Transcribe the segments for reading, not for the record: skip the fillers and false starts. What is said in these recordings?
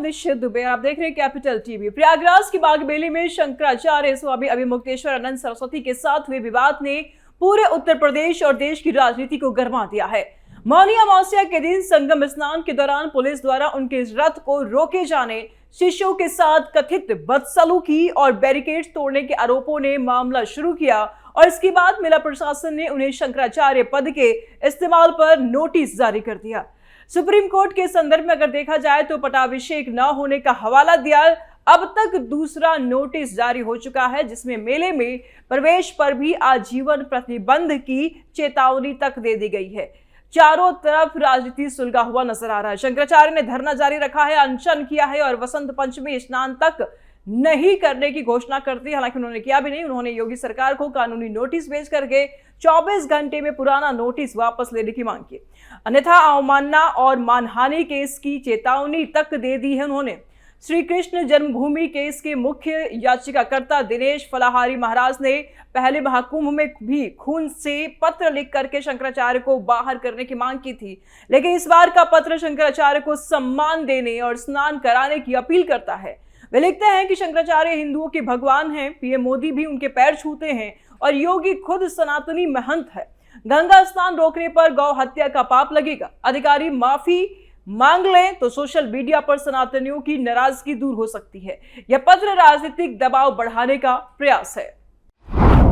निश्चित दुबे। आप देख रहे हैं कैपिटल टीवी। प्रयागराज की बाग बेली में शंकराचार्य स्वामी अभिमुक्तेश्वर आनंद सरस्वती के साथ हुए विवाद ने पूरे उत्तर प्रदेश और देश की राजनीति को गरमा दिया है। मौनी अमावस्या के दिन संगम स्नान के दौरान पुलिस द्वारा उनके रथ को रोके जाने, शिष्यों के साथ कथित बदसलूकी और बैरिकेड तोड़ने के आरोपों ने मामला शुरू किया और इसके बाद मेला प्रशासन ने उन्हें शंकराचार्य पद के इस्तेमाल पर नोटिस जारी कर दिया। सुप्रीम कोर्ट के संदर्भ में अगर देखा जाए तो पटाभिषेक न होने का हवाला दिया। अब तक दूसरा नोटिस जारी हो चुका है, जिसमें मेले में प्रवेश पर भी आजीवन प्रतिबंध की चेतावनी तक दे दी गई है। चारों तरफ राजनीति सुलगा हुआ नजर आ रहा है। शंकराचार्य ने धरना जारी रखा है, अनशन किया है और वसंत पंचमी स्नान तक नहीं करने की घोषणा कर दी। हालांकि उन्होंने किया भी नहीं। उन्होंने योगी सरकार को कानूनी नोटिस भेज करके 24 घंटे में पुराना नोटिस वापस लेने की मांग की, अन्यथा अवमानना और मानहानि केस की चेतावनी तक दे दी है। उन्होंने श्री कृष्ण जन्मभूमि केस के मुख्य याचिकाकर्ता दिनेश फलाहारी महाराज ने पहले महाकुंभ में भी खून से पत्र लिख करके शंकराचार्य को बाहर करने की मांग की थी, लेकिन इस बार का पत्र शंकराचार्य को सम्मान देने और स्नान कराने की अपील करता है। वे लिखते हैं कि शंकराचार्य हिंदुओं के भगवान हैं, पीएम मोदी भी उनके पैर छूते हैं और योगी खुद सनातनी महंत है। गंगा स्नान रोकने पर गौ हत्या का पाप लगेगा। अधिकारी माफी मांग लें तो सोशल मीडिया पर सनातनियों की नाराजगी दूर हो सकती है। यह पत्र राजनीतिक दबाव बढ़ाने का प्रयास है।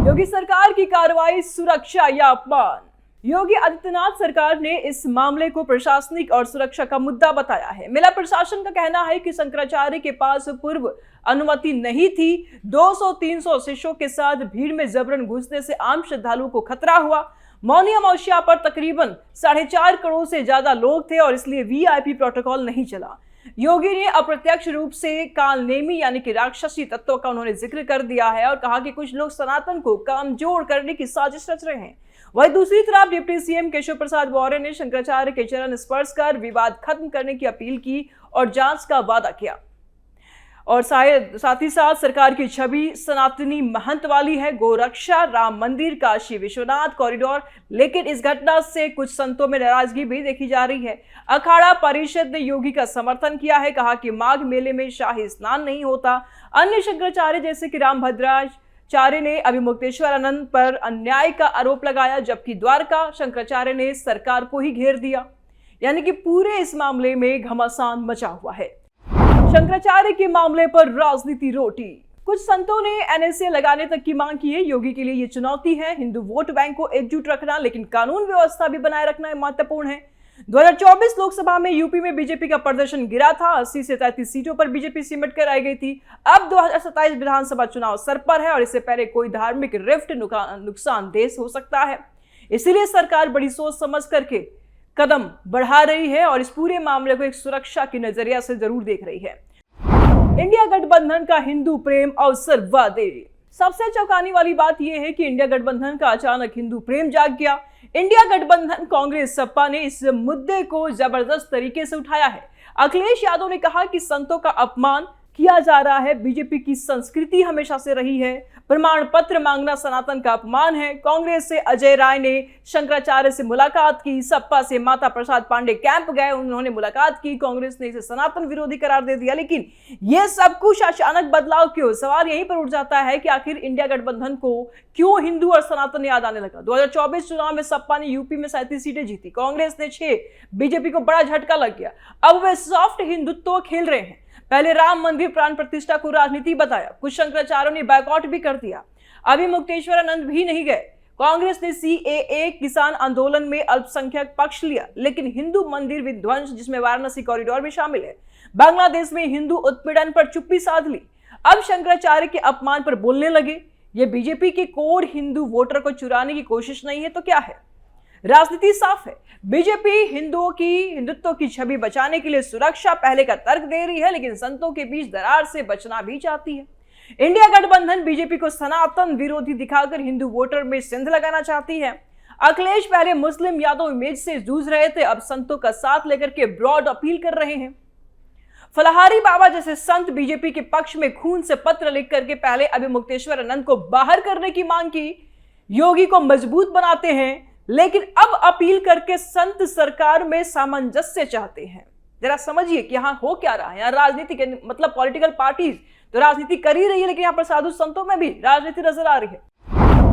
योगी सरकार की कार्रवाई सुरक्षा या अपमान। योगी आदित्यनाथ सरकार ने इस मामले को प्रशासनिक और सुरक्षा का मुद्दा बताया है। मेला प्रशासन का कहना है कि शंकराचार्य के पास पूर्व अनुमति नहीं थी। 200-300 शिष्यों के साथ भीड़ में जबरन घुसने से आम श्रद्धालुओं को खतरा हुआ। मौनी अमावस्या पर तकरीबन 4.5 करोड़ से ज्यादा लोग थे और इसलिए वीआईपी प्रोटोकॉल नहीं चला। योगी ने अप्रत्यक्ष रूप से कालनेमी यानी कि राक्षसी तत्वों का उन्होंने जिक्र कर दिया है और कहा कि कुछ लोग सनातन को कमजोर करने की साजिश रच रहे हैं। वहीं दूसरी तरफ डिप्टी सीएम केशव प्रसाद मौर्य ने शंकराचार्य के चरण स्पर्श कर विवाद खत्म करने की अपील की और जांच का वादा किया और साथ ही साथ सरकार की छवि सनातनी महंत वाली है। गोरक्षा, राम मंदिर, काशी विश्वनाथ कॉरिडोर, लेकिन इस घटना से कुछ संतों में नाराजगी भी देखी जा रही है। अखाड़ा परिषद ने योगी का समर्थन किया है, कहा कि माघ मेले में शाही स्नान नहीं होता। अन्य शंकराचार्य जैसे कि रामभद्राचार्य ने अभिमुक्तेश्वर आनंद पर अन्याय का आरोप लगाया, जबकि द्वारका शंकराचार्य ने सरकार को ही घेर दिया। यानी कि पूरे इस मामले में घमासान मचा हुआ है। शंकराचार्य के मामले पर राजनीति रोटी। कुछ संतों ने एनएसए लगाने तक की मांग की है। योगी के लिए ये चुनौती है। हिंदू वोट बैंक को एकजुट रखना, लेकिन कानून व्यवस्था भी बनाए रखना महत्वपूर्ण है। 2024 लोकसभा में यूपी में बीजेपी का प्रदर्शन गिरा था। 80 से 33 सीटों पर बीजेपी सिमट कर आई गई थी। अब 2027 विधानसभा चुनाव सर पर है और इससे पहले कोई धार्मिक रिफ्ट नुकसानदेह हो सकता है। इसीलिए सरकार बड़ी सोच समझ करके कदम बढ़ा रही है और इस पूरे मामले को एक सुरक्षा की नजरिया से जरूर देख रही है। इंडिया गठबंधन का हिंदू प्रेम अवसरवादी। सबसे चौंकाने वाली बात यह है कि इंडिया गठबंधन का अचानक हिंदू प्रेम जाग गया। इंडिया गठबंधन कांग्रेस सपा ने इस मुद्दे को जबरदस्त तरीके से उठाया है। अखिलेश यादव ने कहा कि संतों का अपमान किया जा रहा है। बीजेपी की संस्कृति हमेशा से रही है। प्रमाण पत्र मांगना सनातन का अपमान है। कांग्रेस से अजय राय ने शंकराचार्य से मुलाकात की। सपा से माता प्रसाद पांडे कैंप गए, उन्होंने मुलाकात की। कांग्रेस ने इसे सनातन विरोधी करार दे दिया। लेकिन यह सब कुछ अचानक बदलाव क्यों? सवाल यहीं पर उठ जाता है कि आखिर इंडिया गठबंधन को क्यों हिंदू और सनातन याद आने लगा। 2024 चुनाव में सपा ने यूपी में 37 सीटें जीती, कांग्रेस ने 6। बीजेपी को बड़ा झटका लग गया। अब वे सॉफ्ट हिंदुत्व खेल रहे हैं। पहले राम मंदिर प्राण प्रतिष्ठा को राजनीति बताया, कुछ शंकराचार्यों ने बायकॉट भी कर दिया। अभिमुक्तेश्वर आनंद भी नहीं गए। कांग्रेस ने सीएए किसान आंदोलन में अल्पसंख्यक पक्ष लिया, लेकिन हिंदू मंदिर विध्वंस, जिसमें वाराणसी कॉरिडोर भी शामिल है, बांग्लादेश में हिंदू उत्पीड़न पर चुप्पी साध ली। अब शंकराचार्य के अपमान पर बोलने लगे। ये बीजेपी के कोर हिंदू वोटर को चुराने की कोशिश नहीं है तो क्या है? राजनीति साफ है। बीजेपी हिंदुओं की हिंदुत्व की छवि बचाने के लिए सुरक्षा पहले का तर्क दे रही है, लेकिन संतों के बीच दरार से बचना भी चाहती है। इंडिया गठबंधन बीजेपी को सनातन विरोधी दिखाकर हिंदू वोटर में सिंध लगाना चाहती है। अखिलेश पहले मुस्लिम यादव इमेज से जूझ रहे थे, अब संतों का साथ लेकर के ब्रॉड अपील कर रहे हैं। फलाहारी बाबा जैसे संत बीजेपी के पक्ष में खून से पत्र लिख करके पहले अभिमुक्तेश्वर आनंद को बाहर करने की मांग की। योगी को मजबूत बनाते हैं, लेकिन अब अपील करके संत सरकार में सामंजस्य चाहते हैं। जरा समझिए कि यहाँ हो क्या रहा है। यहाँ राजनीति के मतलब पॉलिटिकल पार्टीज तो राजनीति कर ही रही है, लेकिन यहाँ पर साधु संतों में भी राजनीति नजर आ रही है।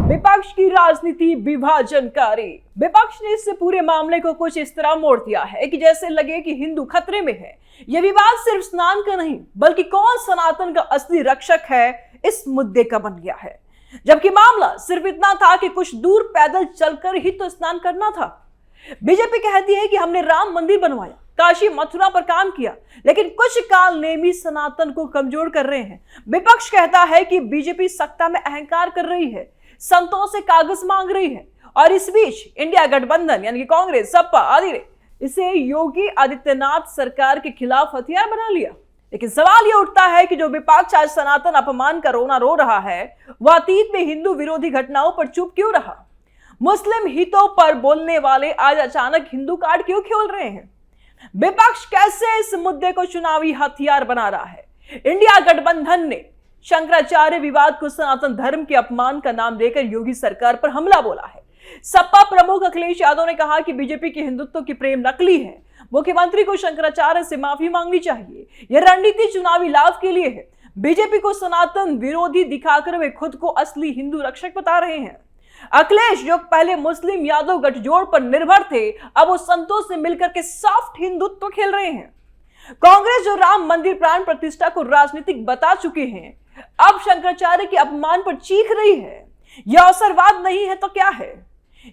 विपक्ष की राजनीति विभाजनकारी। विपक्ष ने इस पूरे मामले को कुछ इस तरह मोड़ दिया है कि जैसे लगे कि हिंदू खतरे में है। यह विवाद सिर्फ स्नान का नहीं, बल्कि कौन सनातन का असली रक्षक है इस मुद्दे का बन गया है। जबकि मामला सिर्फ इतना था कि कुछ दूर पैदल चलकर ही तो स्नान करना था। बीजेपी कहती है कि हमने राम मंदिर बनवाया, काशी मथुरा पर काम किया, लेकिन कुछ काल नेमी सनातन को कमजोर कर रहे हैं। विपक्ष कहता है कि बीजेपी सत्ता में अहंकार कर रही है, संतों से कागज मांग रही है, और इस बीच इंडिया गठबंधन यानी कि कांग्रेस, सपा आदि ने इसे योगी आदित्यनाथ सरकार के खिलाफ हथियार बना लिया। लेकिन सवाल यह उठता है कि जो विपक्ष आज सनातन अपमान का रोना रो रहा है, वह अतीत में हिंदू विरोधी घटनाओं पर चुप क्यों रहा? मुस्लिम हितों पर बोलने वाले आज अचानक हिंदू कार्ड क्यों खेल रहे हैं? विपक्ष कैसे इस मुद्दे को चुनावी हथियार बना रहा है? इंडिया गठबंधन ने शंकराचार्य विवाद को सनातन धर्म के अपमान का नाम देकर योगी सरकार पर हमला बोला है। सपा प्रमुख अखिलेश यादव ने कहा कि बीजेपी की हिंदुत्व की प्रेम नकली है, मुख्यमंत्री को शंकराचार्य से माफी मांगनी चाहिए। यह रणनीति चुनावी लाभ के लिए है। बीजेपी को सनातन विरोधी दिखाकर वे खुद को असली हिंदू रक्षक बता रहे हैं। अखिलेश जो पहले मुस्लिम यादव गठजोड़ पर निर्भर थे, अब वो संतों से मिलकर के सॉफ्ट हिंदुत्व खेल रहे हैं। कांग्रेस जो राम मंदिर प्राण प्रतिष्ठा को राजनीतिक बता चुके हैं, अब शंकराचार्य के अपमान पर चीख रही है। यह अवसरवाद नहीं है तो क्या है?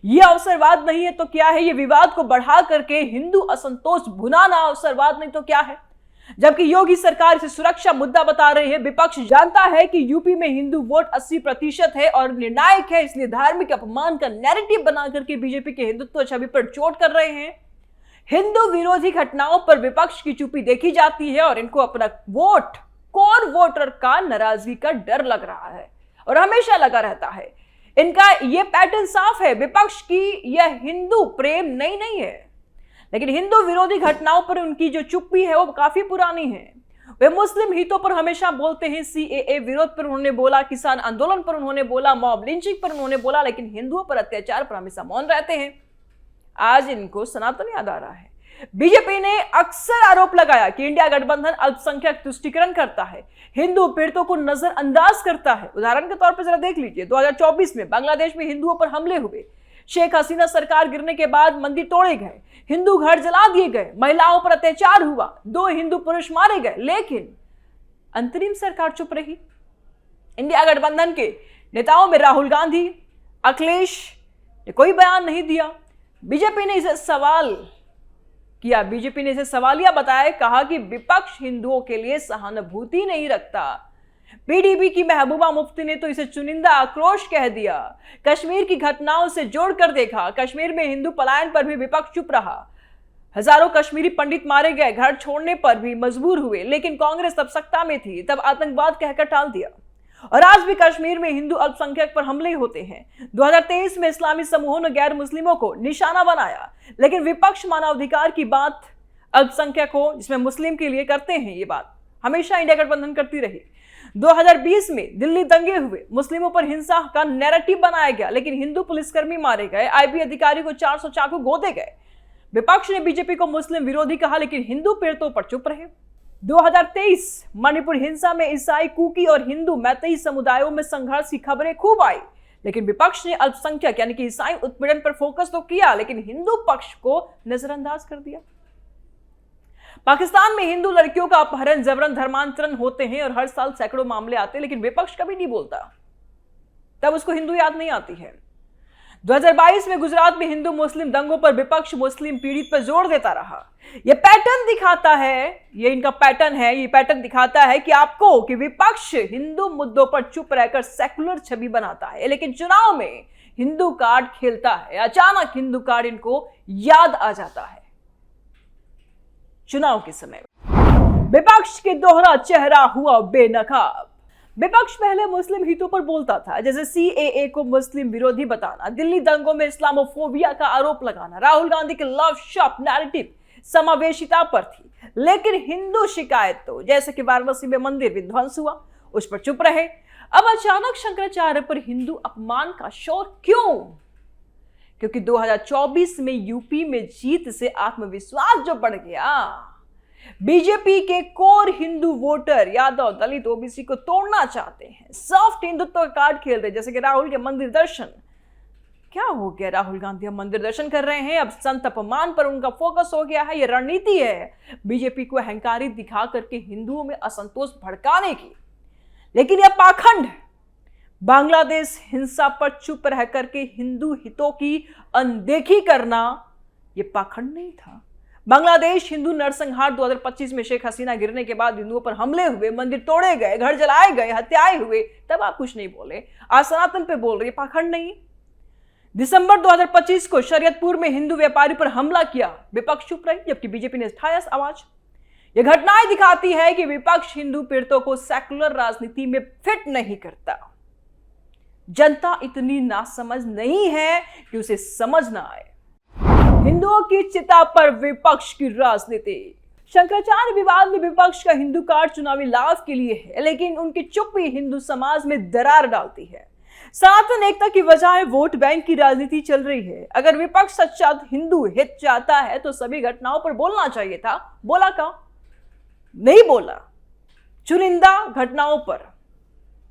यह अवसरवाद नहीं है तो क्या है? यह विवाद को बढ़ा करके हिंदू असंतोष भुनाना अवसरवाद नहीं तो क्या है? जबकि योगी सरकार इसे सुरक्षा मुद्दा बता रही है। विपक्ष जानता है कि यूपी में हिंदू वोट 80% है और निर्णायक है, इसलिए धार्मिक अपमान का नैरेटिव बना करके बीजेपी के हिंदुत्व छवि पर चोट कर रहे हैं। हिंदू विरोधी घटनाओं पर विपक्ष की चुप्पी देखी जाती है और इनको अपना वोट, कोर वोटर का नाराजगी का डर लग रहा है और हमेशा लगा रहता है। इनका यह पैटर्न साफ है। विपक्ष की यह हिंदू प्रेम नहीं है, लेकिन हिंदू विरोधी घटनाओं पर उनकी जो चुप्पी है वो काफी पुरानी है। वे मुस्लिम हितों पर हमेशा बोलते हैं, सीएए विरोध पर उन्होंने बोला, किसान आंदोलन पर उन्होंने बोला, मॉब लिंचिंग पर उन्होंने बोला, लेकिन हिंदुओं पर अत्याचार पर हमेशा मौन रहते हैं। आज इनको सनातन याद आ रहा है। बीजेपी ने अक्सर आरोप लगाया कि इंडिया गठबंधन अल्पसंख्यक तुष्टीकरण करता है, हिंदू पीड़ितों को नजरअंदाज करता है। उदाहरण के तौर पर जरा देख लीजिए, 2024 में बांग्लादेश में हिंदुओं पर हमले हुए, शेख हसीना सरकार गिरने के बाद मंदिर तोड़े गए, हिंदू घर जला दिए गए, महिलाओं पर अत्याचार हुआ, 2 हिंदू पुरुष मारे गए, लेकिन अंतरिम सरकार चुप रही। इंडिया गठबंधन के नेताओं में राहुल गांधी, अखिलेश ने कोई बयान नहीं दिया। बीजेपी ने इसे सवाल किया, बीजेपी ने इसे सवालिया बताया, कहा कि विपक्ष हिंदुओं के लिए सहानुभूति नहीं रखता। पीडीपी की महबूबा मुफ्ती ने तो इसे चुनिंदा आक्रोश कह दिया। कश्मीर की घटनाओं से जोड़कर देखा, कश्मीर में हिंदू पलायन पर भी विपक्ष चुप रहा। हजारों कश्मीरी पंडित मारे गए, घर छोड़ने पर भी मजबूर हुए, लेकिन कांग्रेस तब सत्ता में थी, तब आतंकवाद कहकर टाल दिया। और आज भी कश्मीर में हिंदू अल्पसंख्यक पर हमले होते हैं। 2023 में इस्लामी समूहों ने गैर मुस्लिमों को निशाना बनाया, लेकिन विपक्ष मानवाधिकार की बात अल्पसंख्यकों जिसमें मुस्लिम के लिए करते हैं, ये बात हमेशा इंडिया गठबंधन करती रही। 2020 में दिल्ली दंगे हुए, मुस्लिमों पर हिंसा का नैरेटिव बनाया गया, लेकिन हिंदू पुलिसकर्मी मारे गए, आईबी अधिकारी को 400 चाकू गोदे गए। विपक्ष ने बीजेपी को मुस्लिम विरोधी कहा, लेकिन हिंदू पीड़ितों पर चुप रहे। 2023 मणिपुर हिंसा में ईसाई, कुकी और हिंदू मैतेई समुदायों में संघर्ष की खबरें खूब आई, लेकिन विपक्ष ने अल्पसंख्यक यानी कि ईसाई उत्पीड़न पर फोकस तो किया, लेकिन हिंदू पक्ष को नजरअंदाज कर दिया। पाकिस्तान में हिंदू लड़कियों का अपहरण, जबरन धर्मांतरण होते हैं और हर साल सैकड़ों मामले आते हैं, लेकिन विपक्ष कभी नहीं बोलता, तब उसको हिंदू याद नहीं आती है। 2022 में गुजरात में हिंदू मुस्लिम दंगों पर विपक्ष मुस्लिम पीड़ित पर जोर देता रहा। यह पैटर्न दिखाता है, ये इनका पैटर्न है, ये पैटर्न दिखाता है कि आपको कि विपक्ष हिंदू मुद्दों पर चुप रहकर सेकुलर छवि बनाता है, लेकिन चुनाव में हिंदू कार्ड खेलता है। अचानक हिंदू कार्ड इनको याद आ जाता है चुनाव के समय। विपक्ष के दोहरा चेहरा हुआ बेनकाब। विपक्ष पहले मुस्लिम हितों पर बोलता था, जैसे सीएए को मुस्लिम विरोधी बताना, दिल्ली दंगों में इस्लामोफोबिया का आरोप लगाना, राहुल गांधी के लव शॉप नैरेटिव समावेशिता पर थी, लेकिन हिंदू शिकायत तो जैसे कि वाराणसी में मंदिर विध्वंस हुआ, उस पर चुप रहे। अब अचानक शंकराचार्य पर हिंदू अपमान का शोर क्यों? क्योंकि 2024 में यूपी में जीत से आत्मविश्वास जो बढ़ गया, बीजेपी के कोर हिंदू वोटर यादव दलित ओबीसी को तोड़ना चाहते हैं, सॉफ्ट हिंदुत्व का कार्ड खेल रहे हैं, जैसे कि राहुल के मंदिर दर्शन। क्या हो गया, राहुल गांधी अब मंदिर दर्शन कर रहे हैं, अब संत अपमान पर उनका फोकस हो गया है। यह रणनीति है बीजेपी को अहंकारी दिखा करके हिंदुओं में असंतोष भड़काने की। लेकिन यह पाखंड है। बांग्लादेश हिंसा पर चुप रह करके हिंदू हितों की अनदेखी करना यह पाखंड नहीं था। बांग्लादेश हिंदू नरसंहार 2025 में शेख हसीना गिरने के बाद हिंदुओं पर हमले हुए, मंदिर तोड़े गए, घर जलाए गए, हत्याएं हुए, तब आप कुछ नहीं बोले। आज सनातन पे बोल रही, पाखंड नहीं। दिसंबर 2025 को शरीयतपुर में हिंदू व्यापारी पर हमला किया, विपक्ष चुप रही, जबकि बीजेपी ने उठाया आवाज। यह घटनाएं दिखाती है कि विपक्ष हिंदू पीड़ितों को सेकुलर राजनीति में फिट नहीं करता। जनता इतनी नासमझ नहीं है कि उसे समझ ना आए। हिंदुओं की चिता पर विपक्ष की राजनीति। शंकराचार्य विवाद में विपक्ष का हिंदू कार्ड चुनावी लाभ के लिए है, लेकिन उनकी चुप्पी हिंदू समाज में दरार डालती है। सनातन एकता की बजाय वोट बैंक की राजनीति चल रही है। अगर विपक्ष सच्चा हिंदू हित चाहता है तो सभी घटनाओं पर बोलना चाहिए था। बोला का नहीं बोला, चुनिंदा घटनाओं पर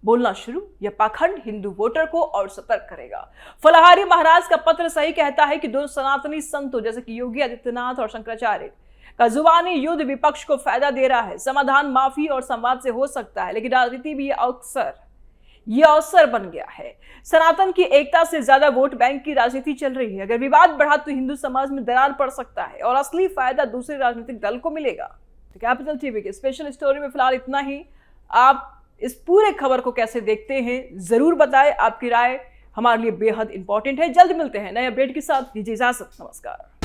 बोलना शुरू। यह पाखंड हिंदू वोटर को और सतर्क करेगा। फलाहारी महाराज का पत्र सही कहता है कि दो सनातनी संतों जैसे कि योगी आदित्यनाथ और शंकराचार्य का जुबानी युद्ध विपक्ष को फायदा दे रहा है। समाधान माफी और संवाद से हो सकता है, लेकिन राजनीति भी यह अवसर बन गया है। सनातन की एकता से ज्यादा वोट बैंक की राजनीति चल रही है। अगर विवाद बढ़ा तो हिंदू समाज में दरार पड़ सकता है और असली फायदा दूसरे राजनीतिक दल को मिलेगा। तो कैपिटल टीवी के स्पेशल स्टोरी में फिलहाल इतना ही। आप इस पूरे खबर को कैसे देखते हैं जरूर बताएं। आपकी राय हमारे लिए बेहद इंपॉर्टेंट है। जल्द मिलते हैं नए अपडेट के साथ। दीजिए इजाजत, नमस्कार।